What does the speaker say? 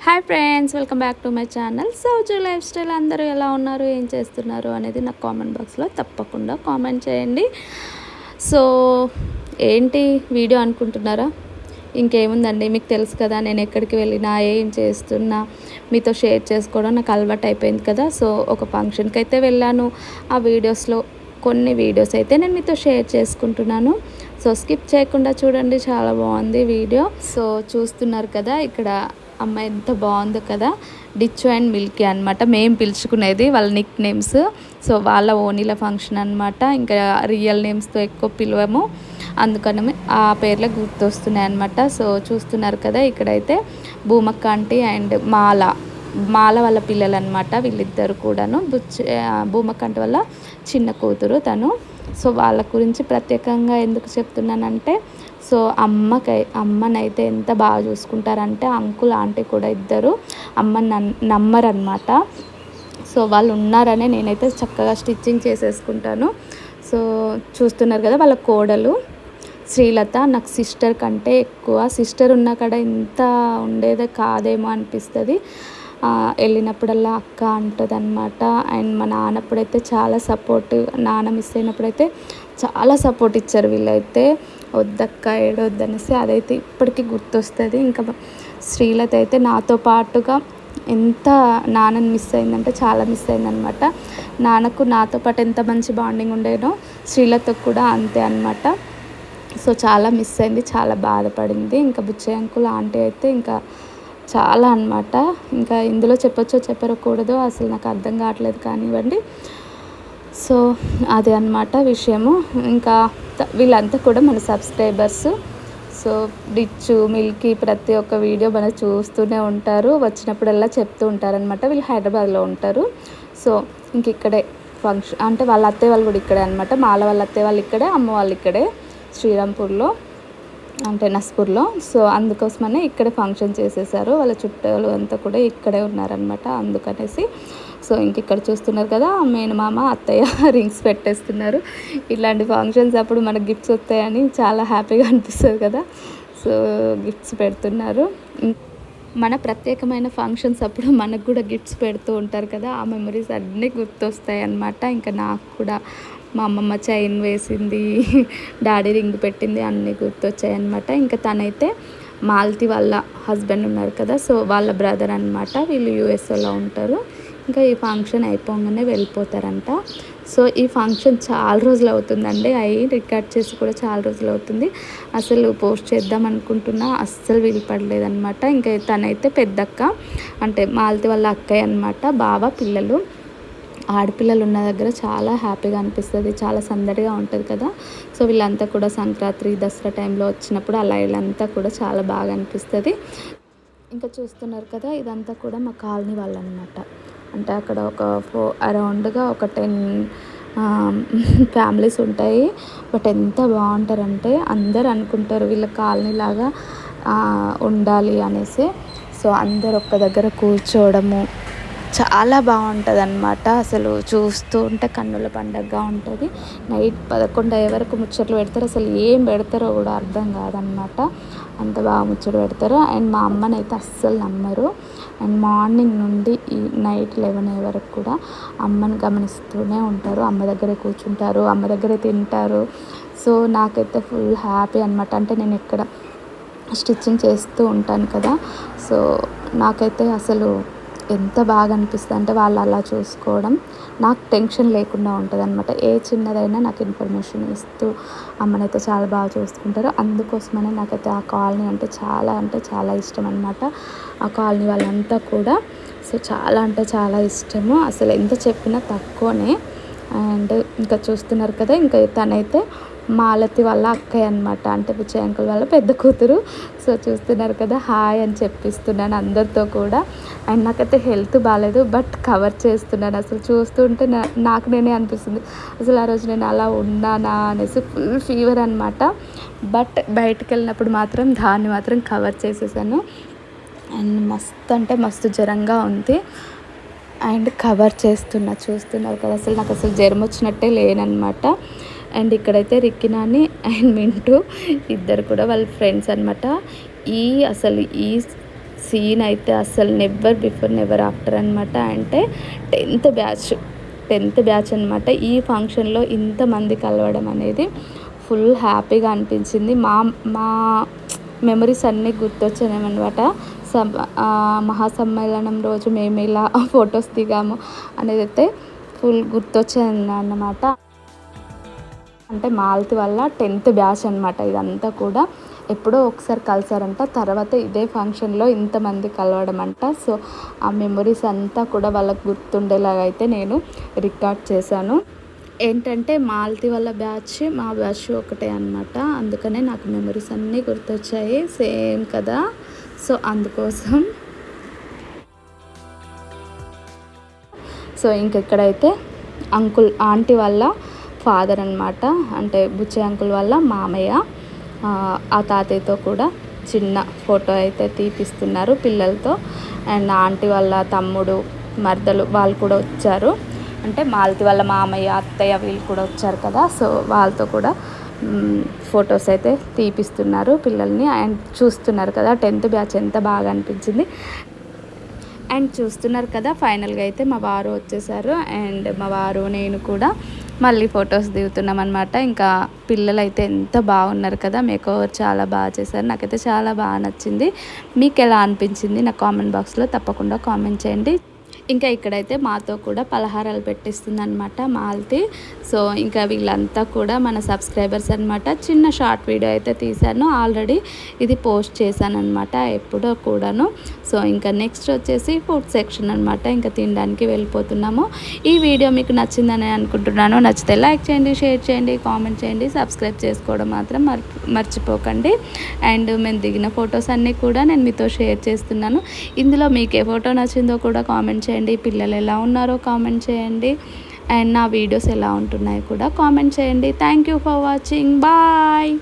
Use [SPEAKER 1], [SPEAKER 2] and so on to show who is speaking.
[SPEAKER 1] Hi friends, welcome back to my channel Souju life style. అందరూ ఎలా ఉన్నారు, ఏం చేస్తున్నారు అనేది నాకు కామెంట్ బాక్స్లో తప్పకుండా కామెంట్ చేయండి. సో ఏంటి వీడియో అనుకుంటున్నారా? ఇంకేముందండి, మీకు తెలుసు కదా నేను ఎక్కడికి వెళ్ళినా ఏం చేస్తున్నా మీతో షేర్ చేసుకోవడం నాకు అలవాటు అయిపోయింది కదా. సో ఒక ఫంక్షన్కి అయితే వెళ్ళాను. ఆ వీడియోస్లో కొన్ని వీడియోస్ అయితే నేను మీతో షేర్ చేసుకుంటున్నాను. సో స్కిప్ చేయకుండా చూడండి, చాలా బాగుంది వీడియో. సో చూస్తున్నారు కదా, ఇక్కడ అమ్మాయి ఎంత బాగుందో కదా. డిచ్చు అండ్ మిల్కీ అనమాట మేము పిలుచుకునేది వాళ్ళ నిక్ నేమ్స్. సో వాళ్ళ ఓనీల ఫంక్షన్ అనమాట. ఇంకా రియల్ నేమ్స్తో ఎక్కువ పిలవము, అందుకని ఆ పేర్లే గుర్తొస్తున్నాయి అనమాట. సో చూస్తున్నారు కదా, ఇక్కడైతే భూమక్క ఆంటీ అండ్ మాల వాళ్ళ పిల్లలు అనమాట. వీళ్ళిద్దరు కూడాను భూమక్క ఆంటీ వాళ్ళ చిన్న కూతురు తను. సో వాళ్ళ గురించి ప్రత్యేకంగా ఎందుకు చెప్తున్నానంటే, సో అమ్మనైతే ఎంత బాగా చూసుకుంటారంటే అంకుల్ ఆంటీ కూడా ఇద్దరు అమ్మని నమ్మరనమాట. సో వాళ్ళు ఉన్నారనే నేనైతే చక్కగా స్టిచ్చింగ్ చేసేసుకుంటాను. సో చూస్తున్నారు కదా, వాళ్ళ కోడలు శ్రీలత నాకు సిస్టర్ కంటే ఎక్కువ. సిస్టర్ ఉన్న కాడ ఇంత ఉండేదే కాదేమో అనిపిస్తుంది. వెళ్ళినప్పుడల్లా అక్క అంటుంది అనమాట. అండ్ మా నాన్నప్పుడైతే చాలా సపోర్ట్, నాన్న మిస్ అయినప్పుడైతే చాలా సపోర్ట్ ఇచ్చారు వీళ్ళైతే. వద్దక్క ఏడొద్దనేసి అదైతే ఇప్పటికీ గుర్తొస్తుంది. ఇంకా శ్రీలత అయితే నాతో పాటుగా ఎంత నాన్నని మిస్ అయిందంటే చాలా మిస్ అయిందనమాట. నాన్నకు నాతో పాటు ఎంత మంచి బాండింగ్ ఉండేనో శ్రీలతకు కూడా అంతే అనమాట. సో చాలా మిస్ అయింది, చాలా బాధపడింది. ఇంకా బుచ్చయ్య అంకుల్ ఆంటీ అయితే ఇంకా చాలా అనమాట. ఇంకా ఇందులో చెప్పొచ్చో చెప్పకూడదో అసలు నాకు అర్థం కావట్లేదు కానివ్వండి. సో అదే అనమాట విషయము. ఇంకా వీళ్ళంతా కూడా మన సబ్స్క్రైబర్స్. సో డిచ్చు మిల్కీ ప్రతి ఒక్క వీడియో మనం చూస్తూనే ఉంటారు, వచ్చినప్పుడల్లా చెప్తూ ఉంటారనమాట. వీళ్ళు హైదరాబాద్లో ఉంటారు. సో ఇంక ఇక్కడే ఫంక్షన్ అంటే వాళ్ళ అత్తయ్య వాళ్ళు కూడా ఇక్కడే అనమాట. మాల వాళ్ళ అత్తయ్య వాళ్ళు ఇక్కడే, అమ్మ వాళ్ళు ఇక్కడే శ్రీరాంపూర్లో అంటే నస్పూర్లో. సో అందుకోసమనే ఇక్కడే ఫంక్షన్ చేసేసారు. వాళ్ళ చుట్టాలు అంతా కూడా ఇక్కడే ఉన్నారనమాట, అందుకనేసి. సో ఇంక ఇక్కడ చూస్తున్నారు కదా, మేనమామ అత్తయ్య రింగ్స్ పెట్టేస్తున్నారు. ఇలాంటి ఫంక్షన్స్ అప్పుడు మనకు గిఫ్ట్స్ వస్తాయని చాలా హ్యాపీగా అనిపిస్తుంది కదా. సో గిఫ్ట్స్ పెడుతున్నారు. మన ప్రత్యేకమైన ఫంక్షన్స్ అప్పుడు మనకు కూడా గిఫ్ట్స్ పెడుతూ ఉంటారు కదా, ఆ మెమరీస్ అన్నీ గుర్తొస్తాయి అన్నమాట. ఇంకా నాకు కూడా మా అమ్మమ్మ చైన్ వేసింది, డాడీ రింగ్ పెట్టింది అన్నీ గుర్తొచ్చాయి అనమాట. ఇంకా తనైతే మాలతి వాళ్ళ హస్బెండ్ ఉన్నారు కదా, సో వాళ్ళ బ్రదర్ అనమాట. వీళ్ళు యూఎస్ఏలో ఉంటారు. ఇంకా ఈ ఫంక్షన్ అయిపోగానే వెళ్ళిపోతారంట. సో ఈ ఫంక్షన్ చాలా రోజులు అవుతుందండి, రికార్డ్ చేసి కూడా చాలా రోజులు అవుతుంది. అసలు పోస్ట్ చేద్దాం అనుకుంటున్నా, అస్సలు వీలు పడలేదన్నమాట. ఇంకా తనైతే పెద్దక్క అంటే మాలతి వాళ్ళ అక్కయ్య అనమాట. బావ పిల్లలు, ఆడపిల్లలు ఉన్న దగ్గర చాలా హ్యాపీగా అనిపిస్తుంది, చాలా సందడిగా ఉంటుంది కదా. సో వీళ్ళంతా కూడా సంక్రాంతి దసరా టైంలో వచ్చినప్పుడు అలా వీళ్ళంతా కూడా చాలా బాగా అనిపిస్తుంది. ఇంకా చూస్తున్నారు కదా, ఇదంతా కూడా మా కాలనీ వాళ్ళు అనమాట. అంటే అక్కడ ఒక అరౌండ్గా ఒక 10 ఫ్యామిలీస్ ఉంటాయి. బట్ ఎంత బాగుంటారంటే అందరు అనుకుంటారు వీళ్ళ కాలనీ లాగా ఉండాలి అనేసి. సో అందరు ఒక్క దగ్గర కూర్చోవడము చాలా బాగుంటుంది అనమాట. అసలు చూస్తూ ఉంటే కన్నుల పండగగా ఉంటుంది. నైట్ 11 అయ్యే వరకు ముచ్చట్లు పెడతారు. అసలు ఏం పెడతారో కూడా అర్థం కాదనమాట, అంత బాగా ముచ్చట పెడతారు. అండ్ మా అమ్మనైతే అస్సలు నమ్మరు. అండ్ మార్నింగ్ నుండి ఈ నైట్ 11 అయ్యే వరకు కూడా అమ్మని గమనిస్తూనే ఉంటారు. అమ్మ దగ్గరే కూర్చుంటారు, అమ్మ దగ్గరే తింటారు. సో నాకైతే ఫుల్ హ్యాపీ అనమాట. అంటే నేను ఇక్కడ స్టిచ్చింగ్ చేస్తూ ఉంటాను కదా, సో నాకైతే అసలు ఎంత బాగా అనిపిస్తుంది అంటే వాళ్ళు అలా చూసుకోవడం నాకు టెన్షన్ లేకుండా ఉంటుంది అనమాట. ఏ చిన్నదైనా నాకు ఇన్ఫర్మేషన్ ఇస్తూ అమ్మనైతే చాలా బాగా చూసుకుంటారు. అందుకోసమనే నాకైతే ఆ కాలనీ అంటే చాలా ఇష్టం అనమాట. ఆ కాలనీ వాళ్ళంతా కూడా సో చాలా అంటే చాలా ఇష్టము. అసలు ఎంత చెప్పినా తక్కువనే. అండ్ ఇంకా చూస్తున్నారు కదా, ఇంకా తనైతే మాలతి వాళ్ళ అక్కయ్య అనమాట, అంటే బుచ్చయ్య అంకుల్ వాళ్ళ పెద్ద కూతురు. సో చూస్తున్నారు కదా, హాయ్ అని చెప్పిస్తున్నాను అందరితో కూడా. అండ్ నాకైతే హెల్త్ బాగాలేదు, బట్ కవర్ చేస్తున్నాను. అసలు చూస్తుంటే నాకు నేనే అనిపిస్తుంది, అసలు ఆ రోజు నేను అలా ఉన్నానా అనేసి. ఫుల్ ఫీవర్ అనమాట, బట్ బయటకు వెళ్ళినప్పుడు మాత్రం దాన్ని మాత్రం కవర్ చేసేసాను. అండ్ మస్తు అంటే మస్తు జ్వరంగా ఉంది. అండ్ కవర్ చూస్తున్నారు కదా, అసలు నాకు అసలు జ్వరం వచ్చినట్టే లేనమాట. అండ్ ఇక్కడైతే రిక్కినాని అండ్ మింటూ ఇద్దరు కూడా వాళ్ళ ఫ్రెండ్స్ అనమాట. అసలు ఈ సీన్ అయితే అసలు నెవర్ బిఫోర్ నెవర్ ఆఫ్టర్ అనమాట. అంటే 10th బ్యాచ్ అనమాట. ఈ ఫంక్షన్లో ఇంతమంది కలవడం అనేది ఫుల్ హ్యాపీగా అనిపించింది. మా మా మెమరీస్ అన్నీ గుర్తొచ్చాయనమాట. మహాసమ్మేళనం రోజు మేము ఇలా ఫొటోస్ దిగాము అనేది అయితే ఫుల్ గుర్తొచ్చాయి అన్నమాట. అంటే మాలతి వల్ల 10th బ్యాచ్ అనమాట. ఇదంతా కూడా ఎప్పుడో ఒకసారి కలిసారంట. తర్వాత ఇదే ఫంక్షన్లో ఇంతమంది కలవడం అంట. సో ఆ మెమరీస్ అంతా కూడా వాళ్ళకు గుర్తుండేలాగా అయితే నేను రికార్డ్ చేశాను. ఏంటంటే మాలతి వాళ్ళ బ్యాచ్ మా బ్యాచ్ ఒకటే అనమాట. అందుకనే నాకు మెమరీస్ అన్నీ గుర్తొచ్చాయి. సేమ్ కదా, సో అందుకోసం. సో ఇంకెక్కడైతే ఆంటీ వాళ్ళ ఫాదర్ అనమాట, అంటే బుచ్చయ్య అంకుల్ వాళ్ళ మామయ్య, ఆ తాతయ్యతో కూడా చిన్న ఫోటో అయితే తీపిస్తున్నారు పిల్లలతో. అండ్ ఆంటీ వాళ్ళ తమ్ముడు, మరదలు వాళ్ళు కూడా వచ్చారు. అంటే మాలతి వాళ్ళ మామయ్య, అత్తయ్య వీళ్ళు కూడా వచ్చారు కదా. సో వాళ్ళతో కూడా ఫొటోస్ అయితే తీపిస్తున్నారు పిల్లల్ని. అండ్ చూస్తున్నారు కదా 10th బ్యాచ్ ఎంత బాగా అనిపించింది. అండ్ చూస్తున్నారు కదా ఫైనల్గా అయితే మా వారు వచ్చేసారు. అండ్ మా వారు నేను కూడా మళ్ళీ ఫొటోస్ దిగుతున్నాం అనమాట. ఇంకా పిల్లలు అయితే ఎంత బాగున్నారు కదా, మేకోవర్ చాలా బాగా చేశారు. నాకైతే చాలా బాగా నచ్చింది. మీకు ఎలా అనిపించింది నా కామెంట్ బాక్స్లో తప్పకుండా కామెంట్ చేయండి. ఇంకా ఇక్కడైతే మాతో కూడా పలహారాలు పెట్టిస్తుంది అనమాట మాలతి. సో ఇంకా వీళ్ళంతా కూడా మన సబ్స్క్రైబర్స్ అనమాట. చిన్న షార్ట్ వీడియో అయితే తీశాను, ఆల్రెడీ ఇది పోస్ట్ చేశాను అనమాట ఎప్పుడో కూడాను. సో ఇంకా నెక్స్ట్ వచ్చేసి ఫుడ్ సెక్షన్ అనమాట. ఇంకా తినడానికి వెళ్ళిపోతున్నాము. ఈ వీడియో మీకు నచ్చిందని అనుకుంటున్నాను. నచ్చితే లైక్ చేయండి, షేర్ చేయండి, కామెంట్ చేయండి, సబ్స్క్రైబ్ చేసుకోవడం మాత్రం మర్చిపోకండి. అండ్ మేము దిగిన ఫొటోస్ అన్నీ కూడా నేను మీతో షేర్ చేస్తున్నాను. ఇందులో మీకు ఏ ఫోటో నచ్చిందో కూడా కామెంట్ చేయండి. పిల్లలు ఎలా ఉన్నారో కామెంట్ చేయండి. అండ్ నా వీడియోస్ ఎలా ఉంటున్నాయో కూడా కామెంట్ చేయండి. Thank you for watching. Bye.